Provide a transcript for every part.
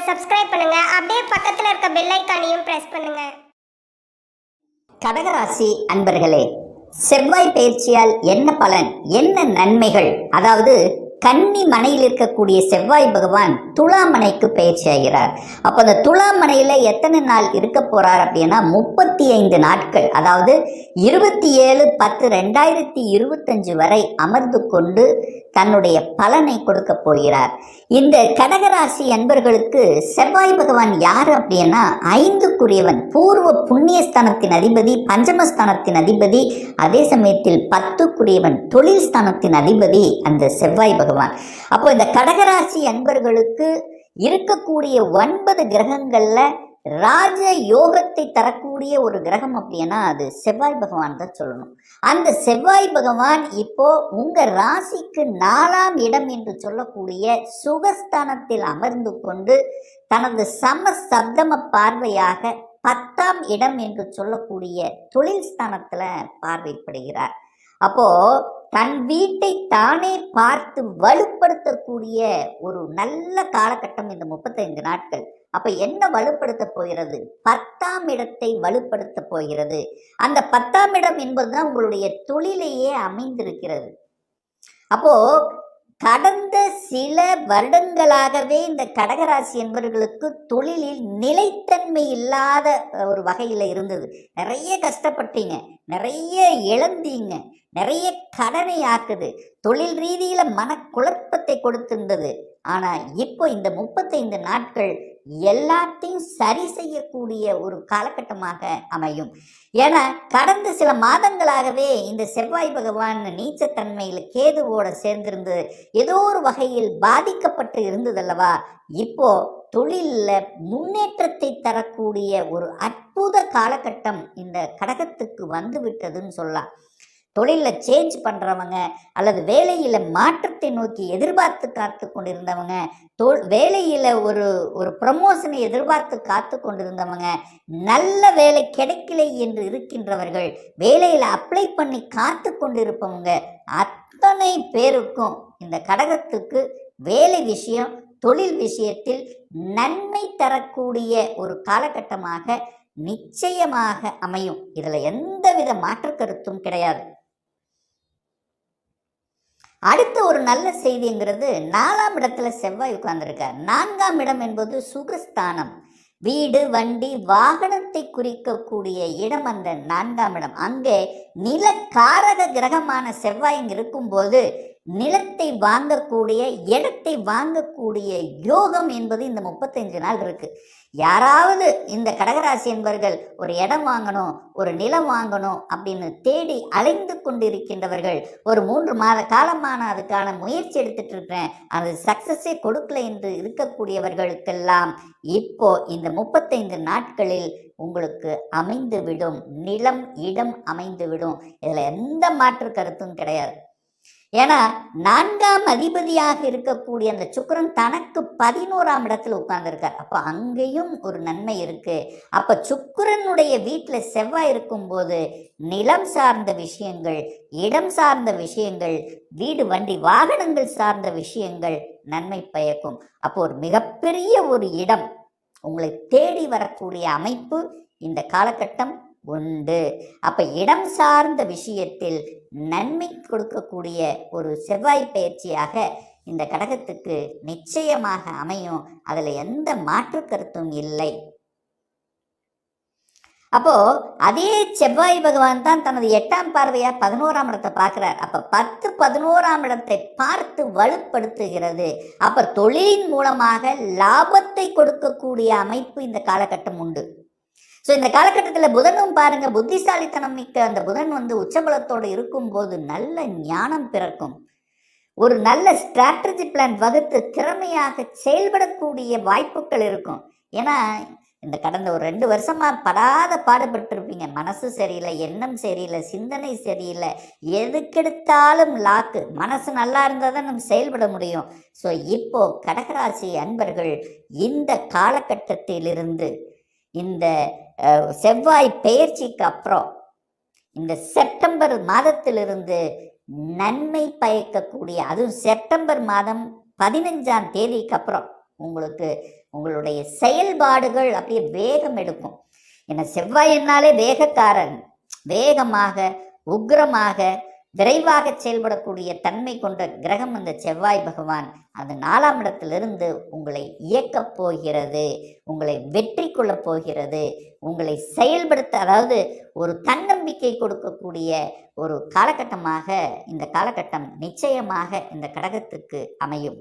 Subscribe பண்ணுங்க. அப்படியே பக்கத்துல இருக்க பெல் ஐகானையும் பிரஸ் பண்ணுங்க. கடகராசி அன்பர்களே, செவ்வாய் பயிற்சியால் என்ன பலன், என்ன நன்மைகள்? அதாவது கன்னி மனையில் இருக்கக்கூடிய செவ்வாய் பகவான் துலாமனைக்கு பயிற்சி ஆகிறார். அப்போ அந்த துலாமனையில் எத்தனை நாள் இருக்க போறார் அப்படின்னா 35 நாட்கள், அதாவது 27/10/2025 வரை அமர்ந்து கொண்டு தன்னுடைய பலனை கொடுக்க போகிறார். இந்த கடகராசி அன்பர்களுக்கு செவ்வாய் பகவான் யார் அப்படின்னா 5க்குரியவன், பூர்வ புண்ணியஸ்தானத்தின் அதிபதி, பஞ்சமஸ்தானத்தின் அதிபதி, அதே சமயத்தில் 10க்குரியவன், தொழில் ஸ்தானத்தின் அதிபதி அந்த செவ்வாய் பகவான். அப்போ இந்த கடகராசி அன்பர்களுக்கு இருக்கக்கூடிய 9 கிரகங்கள்ல ராஜ யோகத்தை தரக்கூடிய ஒரு கிரகம் அப்படின்னா அது செவ்வாய் பகவான் தான் சொல்லணும். அந்த செவ்வாய் பகவான் இப்போ உங்க ராசிக்கு 4ஆம் இடம் என்று சொல்லக்கூடிய சுகஸ்தானத்தில் அமர்ந்து கொண்டு தனது சப்தம பார்வையாக 10ஆம் இடம் என்று சொல்லக்கூடிய தொழில் ஸ்தானத்துல பார்வைப்படுகிறார். அப்போ தன் வீட்டை தானே பார்த்து வலுப்படுத்தக்கூடிய ஒரு நல்ல காலகட்டம் இந்த 35 நாட்கள். அப்ப என்ன வலுப்படுத்த போகிறது? 10ஆம் இடத்தை வலுப்படுத்த போகிறது. அந்த 10ஆம் இடம் என்பதுதான் உங்களுடைய தொழிலையே அமைந்திருக்கிறது. அப்போ கடந்த சில வருடங்களாகவே இந்த கடகராசி என்பவர்களுக்கு தொழிலில் நிலைத்தன்மை இல்லாத ஒரு வகையில் இருந்தது. நிறைய கஷ்டப்பட்டீங்க, நிறைய இழந்தீங்க, நிறைய கடனை ஆக்குது, தொழில் ரீதியில மனக்குழப்பத்தை கொடுத்திருந்தது. ஆனா இப்போ இந்த 35 நாட்கள் எல்லாத்தையும் சரி செய்யக்கூடிய ஒரு காலகட்டமாக அமையும். ஏன்னா கடந்த சில மாதங்களாகவே இந்த செவ்வாய் பகவான் நீச்சத்தன்மையில் கேதுவோட சேர்ந்திருந்து ஏதோ ஒரு வகையில் பாதிக்கப்பட்டு இருந்ததல்லவா, இப்போ தொழிலில் முன்னேற்றத்தை தரக்கூடிய ஒரு அற்புத காலகட்டம் இந்த கடகத்துக்கு வந்து விட்டதுன்னு சொல்லலாம். தொழிலில் சேஞ்ச் பண்ணுறவங்க அல்லது வேலையில் மாற்றத்தை நோக்கி எதிர்பார்த்து காத்து கொண்டிருந்தவங்க, வேலையில் ஒரு ப்ரமோஷனை எதிர்பார்த்து காத்து கொண்டிருந்தவங்க, நல்ல வேலை கிடைக்கலை என்று இருக்கின்றவர்கள், வேலையில் அப்ளை பண்ணி காத்து கொண்டிருப்பவங்க அத்தனை பேருக்கும் இந்த கடகத்துக்கு வேலை விஷயம், தொழில் விஷயத்தில் நன்மை தரக்கூடிய ஒரு காலகட்டமாக நிச்சயமாக அமையும். இதில் எந்தவித மாற்று கருத்தும் கிடையாது. அடுத்த ஒரு நல்ல செய்திங்கிறது 4ஆம் இடத்துல செவ்வாய் உட்கார்ந்துருக்கார். 4ஆம் இடம் என்பது சுகஸ்தானம், வீடு, வண்டி, வாகனத்தை குறிக்கக்கூடிய இடம் அந்த 4ஆம் இடம். அங்கே நிலக்காரக கிரகமான செவ்வாய் இருக்கும்போது நிலத்தை வாங்கக்கூடிய, இடத்தை வாங்கக்கூடிய யோகம் என்பது இந்த 35 நாள் இருக்கு. யாராவது இந்த கடகராசி என்பவர்கள் ஒரு இடம் வாங்கணும், ஒரு நிலம் வாங்கணும் அப்படின்னு தேடி அலைந்து கொண்டிருக்கின்றவர்கள், ஒரு 3 மாத காலமான அதுக்கான முயற்சி எடுத்துட்டு இருக்கிறேன், அது சக்சஸே கொடுக்கல என்று இருக்கக்கூடியவர்களுக்கெல்லாம் இப்போ இந்த 35 நாட்களில் உங்களுக்கு அமைந்துவிடும், நிலம் இடம் அமைந்துவிடும். இதில் எந்த மாற்று கருத்தும் கிடையாது. ஏன்னா 4ஆம் அதிபதியாக இருக்கக்கூடிய அந்த சுக்கிரன் தனக்கு 11ஆம் இடத்துல உட்கார்ந்துருக்கார். அப்போ அங்கேயும் ஒரு நன்மை இருக்கு. அப்ப சுக்கிரனுடைய வீட்டில் செவ்வாய் இருக்கும்போது நிலம் சார்ந்த விஷயங்கள், இடம் சார்ந்த விஷயங்கள், வீடு, வண்டி, வாகனங்கள் சார்ந்த விஷயங்கள் நன்மை பயக்கும். அப்போ ஒரு மிகப்பெரிய ஒரு இடம் உங்களை தேடி வரக்கூடிய அமைப்பு இந்த காலகட்டம் உண்டு. அப்ப இடம் சார்ந்த விஷயத்தில் நன்மை கொடுக்கக்கூடிய ஒரு செவ்வாய் பயிற்சியாக இந்த கடகத்துக்கு நிச்சயமாக அமையும். அதுல எந்த மாற்று கருத்தும் இல்லை. அப்போ அதே செவ்வாய் பகவான் தான் தனது 8ஆம் பார்வையா 11ஆம் இடத்தை பார்க்கிறார். அப்ப 10 11ஆம் இடத்தை பார்த்து வலுப்படுத்துகிறது. அப்ப தொழிலின் மூலமாக லாபத்தை கொடுக்கக்கூடிய அமைப்பு இந்த காலகட்டம் உண்டு. ஸோ இந்த காலகட்டத்தில் புதனும் பாருங்க, புத்திசாலித்தனம் மிக்க அந்த புதன் உச்சபலத்தோடு இருக்கும்போது நல்ல ஞானம் பிறக்கும். ஒரு நல்ல ஸ்ட்ராட்டஜி பிளான் வகுத்து திறமையாக செயல்படக்கூடிய வாய்ப்புகள் இருக்கும். ஏன்னா இந்த கடந்த ஒரு 2 வருஷமா படாத பாடுபட்டிருப்பீங்க. மனசு சரியில்லை, எண்ணம் சரியில்லை, சிந்தனை சரியில்லை, எதுக்கெடுத்தாலும் லாக்கு. மனசு நல்லா இருந்தால் தான் நம்ம செயல்பட முடியும். ஸோ இப்போ கடகராசி அன்பர்கள் இந்த காலகட்டத்திலிருந்து, இந்த செவ்வாய் பெயர்ச்சிக்கு அப்புறம் இந்த செப்டம்பர் மாதத்திலிருந்து நன்மை பயக்கக்கூடிய, அதுவும் செப்டம்பர் மாதம் 15ஆம் தேதிக்கு அப்புறம் உங்களுக்கு உங்களுடைய செயல்பாடுகள் அப்படியே வேகம் எடுக்கும். ஏன்னா செவ்வாய் என்னாலே வேகக்காரன், வேகமாக உக்ரமாக விரைவாக செயல்படக்கூடிய தன்மை கொண்ட கிரகம் அந்த செவ்வாய் பகவான். அந்த 4ஆம் இடத்திலிருந்து உங்களை இயக்கப் போகிறது, உங்களை வெற்றி கொள்ளப் போகிறது, உங்களை செயல்படுத்த, அதாவது ஒரு தன்னம்பிக்கை கொடுக்கக்கூடிய ஒரு காலகட்டமாக இந்த காலகட்டம் நிச்சயமாக இந்த கடகத்துக்கு அமையும்.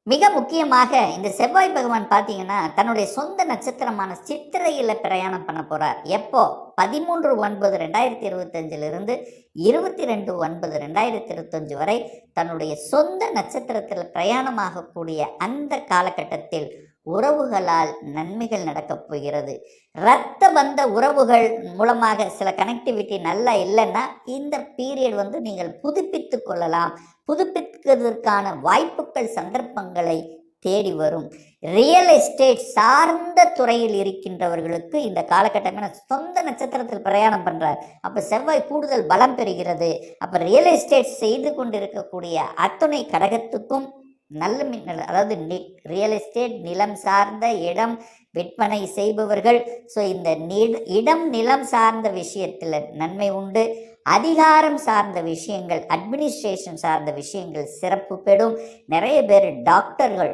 மிக முக்கியமாக இந்த செவ்வாய் பகவான் பார்த்தீங்கன்னா தன்னுடைய சொந்த நட்சத்திரமான சித்திரையில் பிரயாணம் பண்ண போறார். எப்போ? 13/9/2025 22/9/2025 வரை தன்னுடைய சொந்த நட்சத்திரத்தில் பிரயாணமாகக்கூடிய அந்த காலகட்டத்தில் உறவுகளால் நன்மைகள் நடக்கப் போகிறது. இரத்த பந்த உறவுகள் மூலமாக சில கனெக்டிவிட்டி நல்லா இல்லைன்னா இந்த பீரியட் நீங்கள் புதுப்பித்து கொள்ளலாம். புதுப்பிப்பதற்கான வாய்ப்புகள் சந்தர்ப்பங்களை தேடி வரும். ரியல் எஸ்டேட் சார்ந்த துறையில் இருக்கின்றவர்களுக்கு இந்த காலகட்டமான சொந்த நட்சத்திரத்தில் பிரயாணம் பண்றார். அப்ப செவ்வாய் கூடுதல் பலம் பெறுகிறது. அப்ப ரியல் எஸ்டேட் செய்து கொண்டிருக்கக்கூடிய அத்துணை கடகத்துக்கும் நல்ல அதாவது ரியல் எஸ்டேட் நிலம் சார்ந்த இடம் விற்பனை செய்பவர்கள், ஸோ இந்த இடம் நிலம் சார்ந்த விஷயத்தில் நன்மை உண்டு. அதிகாரம் சார்ந்த விஷயங்கள், அட்மினிஸ்ட்ரேஷன் சார்ந்த விஷயங்கள் சிறப்பு பெறும். நிறைய பேர் டாக்டர்கள்,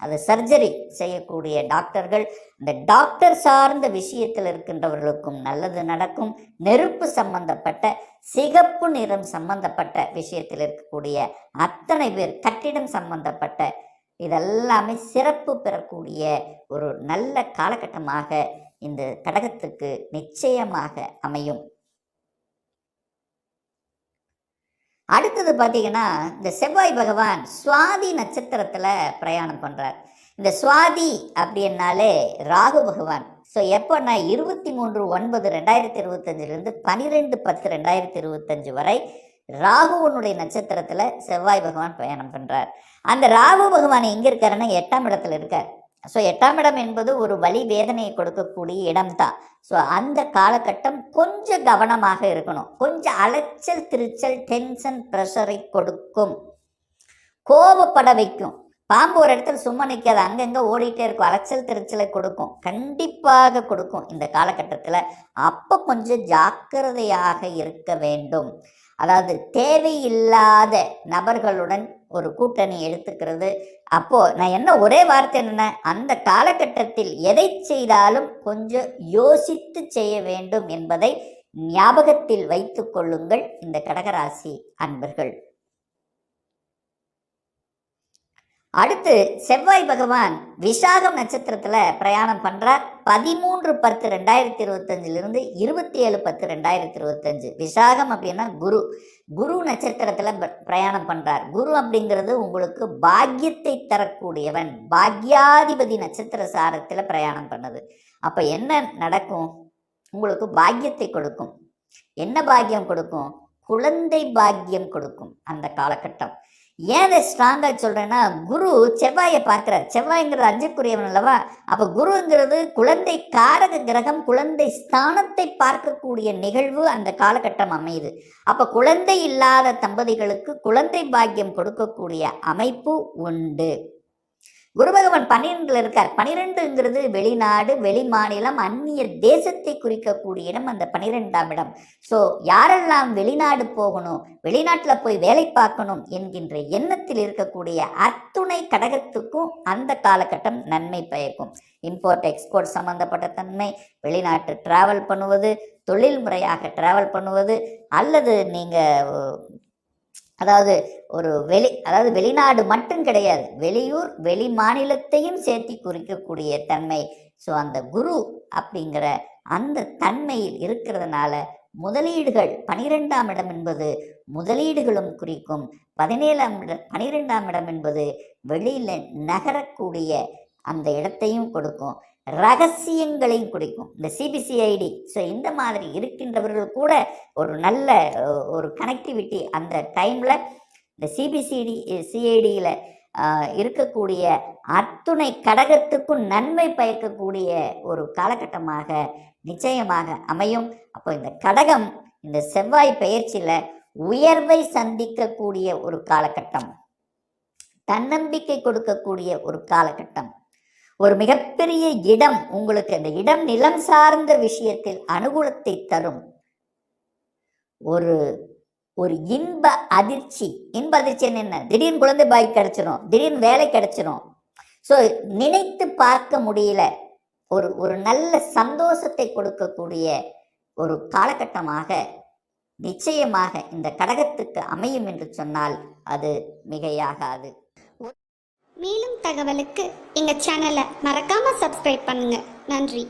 அது சர்ஜரி செய்யக்கூடிய டாக்டர்கள், இந்த டாக்டர் சார்ந்த விஷயத்தில் இருக்கின்றவர்களுக்கும் நல்லது நடக்கும். நெருப்பு சம்பந்தப்பட்ட, சிகப்பு நிறம் சம்பந்தப்பட்ட விஷயத்தில் இருக்கக்கூடிய அத்தனை பேர், கட்டிடம் சம்பந்தப்பட்ட, இதெல்லாமே சிறப்பு பெறக்கூடிய ஒரு நல்ல காலகட்டமாக இந்த கடகத்துக்கு நிச்சயமாக அமையும். அடுத்தது பார்த்தீங்கன்னா இந்த செவ்வாய் பகவான் சுவாதி நட்சத்திரத்தில் பிரயாணம் பண்ணுறார். இந்த சுவாதி அப்படின்னாலே ராகு பகவான். ஸோ எப்போன்னா 23/9/2025 12/10/2025 வரை ராகுவனுடைய நட்சத்திரத்தில் செவ்வாய் பகவான் பிரயாணம் பண்ணுறார். அந்த ராகு பகவான் எங்கே இருக்காருன்னா 8ஆம் இடத்துல இருக்கார். ஸோ 8ஆம் இடம் என்பது ஒரு வலி வேதனையை கொடுக்கக்கூடிய இடம்தான். ஸோ அந்த காலகட்டம் கொஞ்சம் கவனமாக இருக்கணும். கொஞ்சம் அலைச்சல் திருச்சல், டென்ஷன், ப்ரெஷரை கொடுக்கும், கோபப்பட வைக்கும். பாம்பு ஒரு இடத்துல சும்மா நிற்காது, அங்கங்கே ஓடிட்டே இருக்கும், அலைச்சல் திருச்சலை கொடுக்கும், கண்டிப்பாக கொடுக்கும் இந்த காலகட்டத்தில். அப்போ கொஞ்சம் ஜாக்கிரதையாக இருக்க வேண்டும். அதாவது தேவையில்லாத நபர்களுடன் ஒரு கூட்டணி எடுத்துக்கிறது. அப்போ நான் என்ன ஒரே வார்த்தை என்ன, அந்த காலகட்டத்தில் எதை செய்தாலும் கொஞ்சம் யோசித்து செய்ய வேண்டும் என்பதை ஞாபகத்தில் வைத்துக் கொள்ளுங்கள் இந்த கடகராசி அன்பர்கள். அடுத்து செவ்வாய் பகவான் விசாகம் நட்சத்திரத்தில் பிரயாணம் பண்ணுறார். 13/10/2025 27/10/2025. விசாகம் அப்படின்னா குரு. குரு நட்சத்திரத்தில் பிரயாணம் பண்ணுறார். குரு அப்படிங்கிறது உங்களுக்கு பாக்கியத்தை தரக்கூடியவன், பாக்யாதிபதி நட்சத்திர சாரத்தில் பிரயாணம் பண்ணுது. அப்போ என்ன நடக்கும்? உங்களுக்கு பாக்கியத்தை கொடுக்கும். என்ன பாக்கியம் கொடுக்கும்? குழந்தை பாக்கியம் கொடுக்கும் அந்த காலகட்டம். ஏன் அதை ஸ்ட்ராங்காக சொல்கிறேன்னா, குரு செவ்வாயை பார்க்குறார். செவ்வாய்ங்கிறது 5க்குரியவன் அல்லவா? அப்போ குருங்கிறது குழந்தை காரக கிரகம். குழந்தை ஸ்தானத்தை பார்க்கக்கூடிய நிகழ்வு அந்த காலகட்டம் அமையுது. அப்போ குழந்தை இல்லாத தம்பதிகளுக்கு குழந்தை பாக்கியம் கொடுக்கக்கூடிய அமைப்பு உண்டு. குரு பகவான் 12ல் இருக்கார். 12ங்கிறது வெளிநாடு, வெளி மாநிலம், அந்நிய தேசத்தை குறிக்கக்கூடிய இடம் அந்த 12ஆம் இடம். ஸோ யாரெல்லாம் வெளிநாடு போகணும், வெளிநாட்டில் போய் வேலை பார்க்கணும் என்கின்ற எண்ணத்தில் இருக்கக்கூடிய அத்துணை கடகத்துக்கும் அந்த காலகட்டம் நன்மை பயக்கும். இம்போர்ட் எக்ஸ்போர்ட் சம்பந்தப்பட்ட தன்மை, வெளிநாட்டு டிராவல் பண்ணுவது, தொழில் முறையாக டிராவல் பண்ணுவது, அல்லது நீங்கள் அதாவது வெளிநாடு மட்டும் கிடையாது, வெளியூர் வெளி மாநிலத்தையும் சேர்த்து குறிக்கக்கூடிய தன்மை. ஸோ அந்த குரு அப்படிங்கிற அந்த தன்மையில் இருக்கிறதுனால முதலீடுகள், 12ஆம் இடம் என்பது முதலீடுகளும் குறிக்கும். 12ஆம் இடம் என்பது வெளியில் நகரக்கூடிய அந்த இடத்தையும் கொடுக்கும், ரகசியங்களையும் கொடுக்கும். இந்த சிபிசிஐடி, ஸோ இந்த மாதிரி இருக்கின்றவர்கள் கூட ஒரு நல்ல ஒரு கனெக்டிவிட்டி அந்த டைமில் இந்த சிஐடியில் இருக்கக்கூடிய அத்துணை கடகத்துக்கும் நன்மை பயக்கக்கூடிய ஒரு காலகட்டமாக நிச்சயமாக அமையும். அப்போ இந்த கடகம் இந்த செவ்வாய் பெயர்ச்சியில் உயர்வை சந்திக்கக்கூடிய ஒரு காலகட்டம். தன்னம்பிக்கை கொடுக்கக்கூடிய ஒரு காலகட்டம். ஒரு மிகப்பெரிய இடம் உங்களுக்கு, அந்த இடம் நிலம் சார்ந்த விஷயத்தில் அனுகூலத்தை தரும். ஒரு ஒரு இன்ப அதிர்ச்சி என்ன, திடீர்னு குழந்தை பாய் கிடைச்சிரும், திடீர்னு வேலை கிடைச்சிரும். ஸோ நினைத்து பார்க்க முடியல, ஒரு நல்ல சந்தோஷத்தை கொடுக்கக்கூடிய ஒரு காலகட்டமாக நிச்சயமாக இந்த கடகத்துக்கு அமையும் என்று சொன்னால் அது மிகையாகாது. மேலும் தகவலுக்கு எங்க சேனலை மறக்காம சப்ஸ்கிரைப் பண்ணுங்க. நன்றி.